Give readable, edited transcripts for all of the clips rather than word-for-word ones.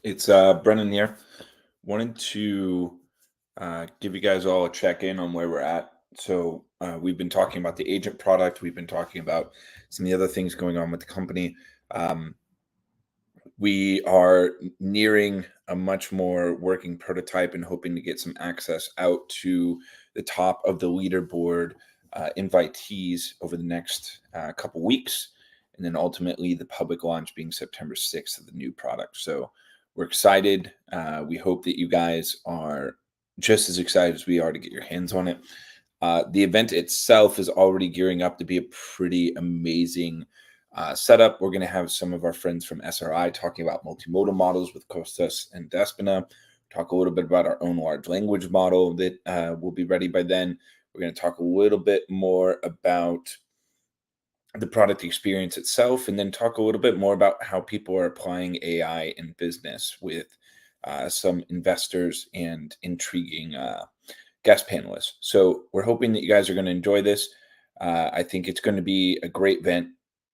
It's Brennan here. Wanted to give you guys all a check in on where we're at. We've been talking about the agent product. We've been talking about some of the other things going on with the company. Um, we are nearing a much more working prototype and hoping to get some access out to the top of the leaderboard invitees over the next couple weeks. And then ultimately the public launch being September 6th of the new product. So we're excited. We hope that you guys are just as excited as we are to get your hands on it. The event itself is already gearing up to be a pretty amazing setup. We're going to have some of our friends from SRI talking about multimodal models with Costas and Despina. Talk a little bit about our own large language model that will be ready by then. We're going to talk a little bit more about the product experience itself, and then talk a little bit more about how people are applying AI in business with some investors and intriguing guest panelists. So we're hoping that you guys are going to enjoy this. I think it's going to be a great event.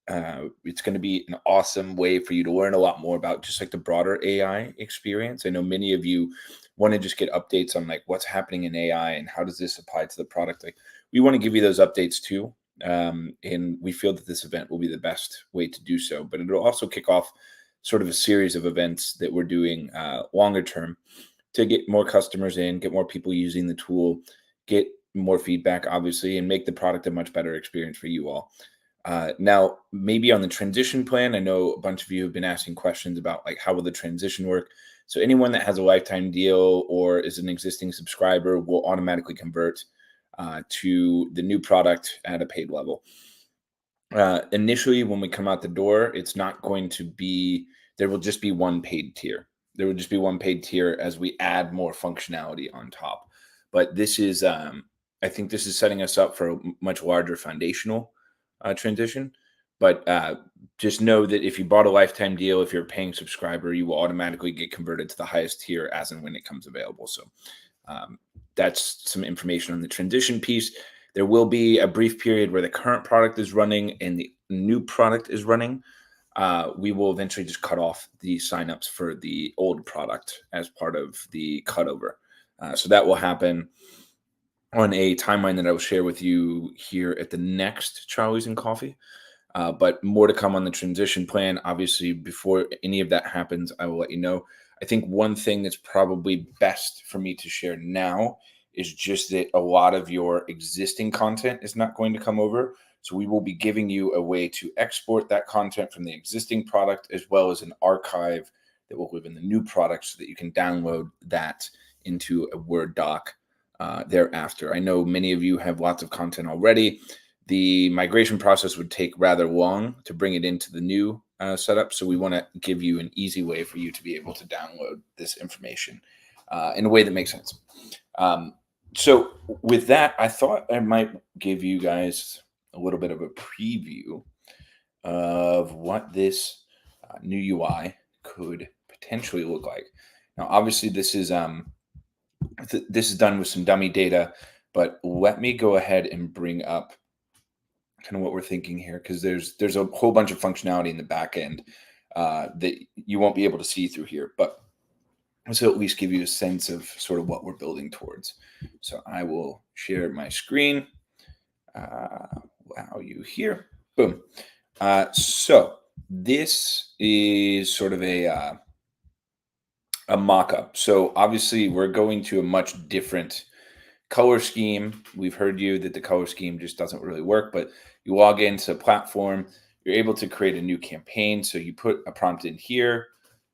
It's going to be an awesome way for you to learn a lot more about just like the broader AI experience. I know many of you want to just get updates on like what's happening in AI and how does this apply to the product. Like we want to give you those updates too. And we feel that this event will be the best way to do so. But it'll also kick off sort of a series of events that we're doing longer term to get more customers in, get more people using the tool, get more feedback, obviously, and make the product a much better experience for you all. Now, maybe on the transition plan, I know a bunch of you have been asking questions about like how will the transition work. So anyone that has a lifetime deal or is an existing subscriber will automatically convert to the new product at a paid level. Initially, when we come out the door, it's not going to be, there will just be one paid tier. There will just be one paid tier as we add more functionality on top. But this is, I think this is setting us up for a much larger foundational transition. But just know that if you bought a lifetime deal, if you're a paying subscriber, you will automatically get converted to the highest tier as and when it comes available. So um, that's some information on the transition piece. There will be a brief period where the current product is running and the new product is running. We will eventually just cut off the signups for the old product as part of the cutover. So that will happen on a timeline that I will share with you here at the next Charlie's and Coffee. But more to come on the transition plan. Obviously, before any of that happens, I will let you know. I think one thing that's probably best for me to share now is just that a lot of your existing content is not going to come over. So we will be giving you a way to export that content from the existing product as well as an archive that will live in the new product so that you can download that into a Word doc thereafter. I know many of you have lots of content already. The migration process would take rather long to bring it into the new setup. So we want to give you an easy way for you to be able to download this information in a way that makes sense. So with that, I thought I might give you guys a little bit of a preview of what this new UI could potentially look like. Now, obviously, this is done with some dummy data, but let me go ahead and bring up kind of what we're thinking here because there's a whole bunch of functionality in the back end that you won't be able to see through here, but this will at least give you a sense of sort of what we're building towards. So I will share my screen. Allow you here. Boom. So this is sort of a mock-up. So obviously we're going to a much different color scheme. We've heard you that the color scheme just doesn't really work, but you log into a platform, you're able to create a new campaign. So you put a prompt in here.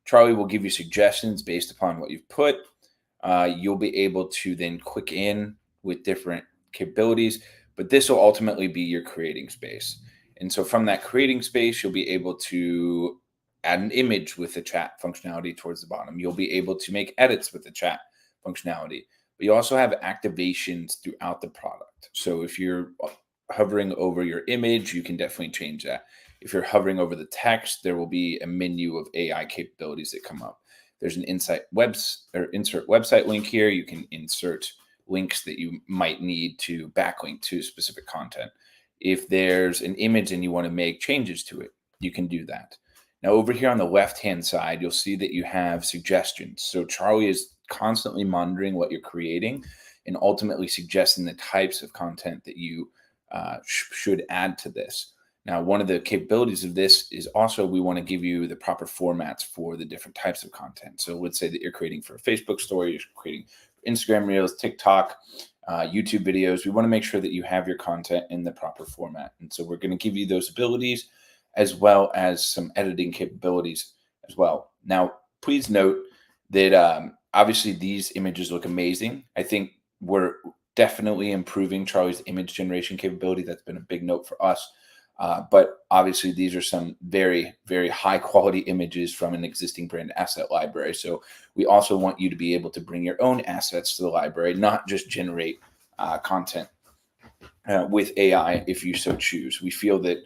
Charlie will give you suggestions based upon what you've put. You'll be able to then click in with different capabilities, but this will ultimately be your creating space. And so from that creating space, you'll be able to add an image with the chat functionality towards the bottom. You'll be able to make edits with the chat functionality. But you also have activations throughout the product. So if you're hovering over your image, you can definitely change that. If you're hovering over the text, there will be a menu of AI capabilities that come up. There's an insert website link here. You can insert links that you might need to backlink to specific content. If there's an image and you want to make changes to it, you can do that. Now, over here on the left-hand side, you'll see that you have suggestions. So Charlie is constantly monitoring what you're creating and ultimately suggesting the types of content that you should add to this. Now, one of the capabilities of this is also we want to give you the proper formats for the different types of content. So let's say that you're creating for a Facebook story, you're creating Instagram Reels, TikTok, YouTube videos. We want to make sure that you have your content in the proper format. And so we're going to give you those abilities as well as some editing capabilities as well. Now, please note that obviously these images look amazing. I think we're definitely improving Charlie's image generation capability. That's been a big note for us. But obviously, these are some very, very high quality images from an existing brand asset library. So we also want you to be able to bring your own assets to the library, not just generate content with AI if you so choose. We feel that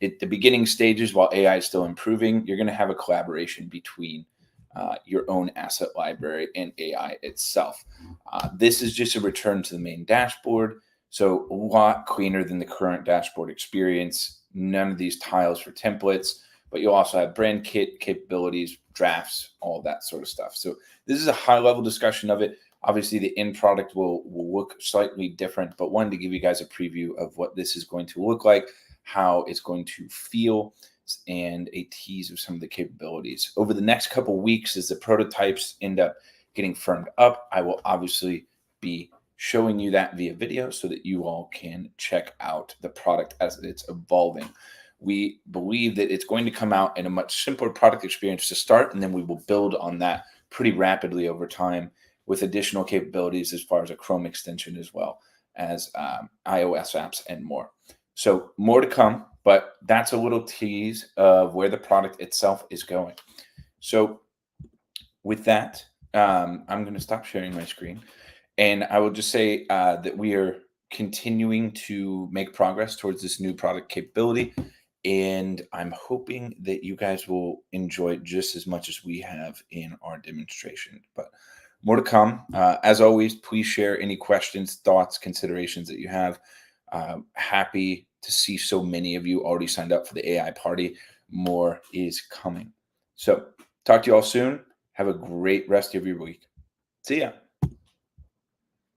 at the beginning stages, while AI is still improving, you're going to have a collaboration between your own asset library and AI itself. This is just a return to the main dashboard. So a lot cleaner than the current dashboard experience. None of these tiles for templates, but you'll also have brand kit capabilities, drafts, all that sort of stuff. So this is a high level discussion of it. Obviously, the end product will look slightly different, but wanted to give you guys a preview of what this is going to look like, how it's going to feel, and a tease of some of the capabilities. Over the next couple of weeks, as the prototypes end up getting firmed up, I will obviously be showing you that via video so that you all can check out the product as it's evolving. We believe that it's going to come out in a much simpler product experience to start, and then we will build on that pretty rapidly over time with additional capabilities as far as a Chrome extension as well as iOS apps and more. So more to come, but that's a little tease of where the product itself is going. So with that, I'm going to stop sharing my screen. And I will just say that we are continuing to make progress towards this new product capability. And I'm hoping that you guys will enjoy it just as much as we have in our demonstration. But more to come. As always, please share any questions, thoughts, considerations that you have. Happy to see so many of you already signed up for the AI party. More is coming. So talk to you all soon. Have a great rest of your week. See ya.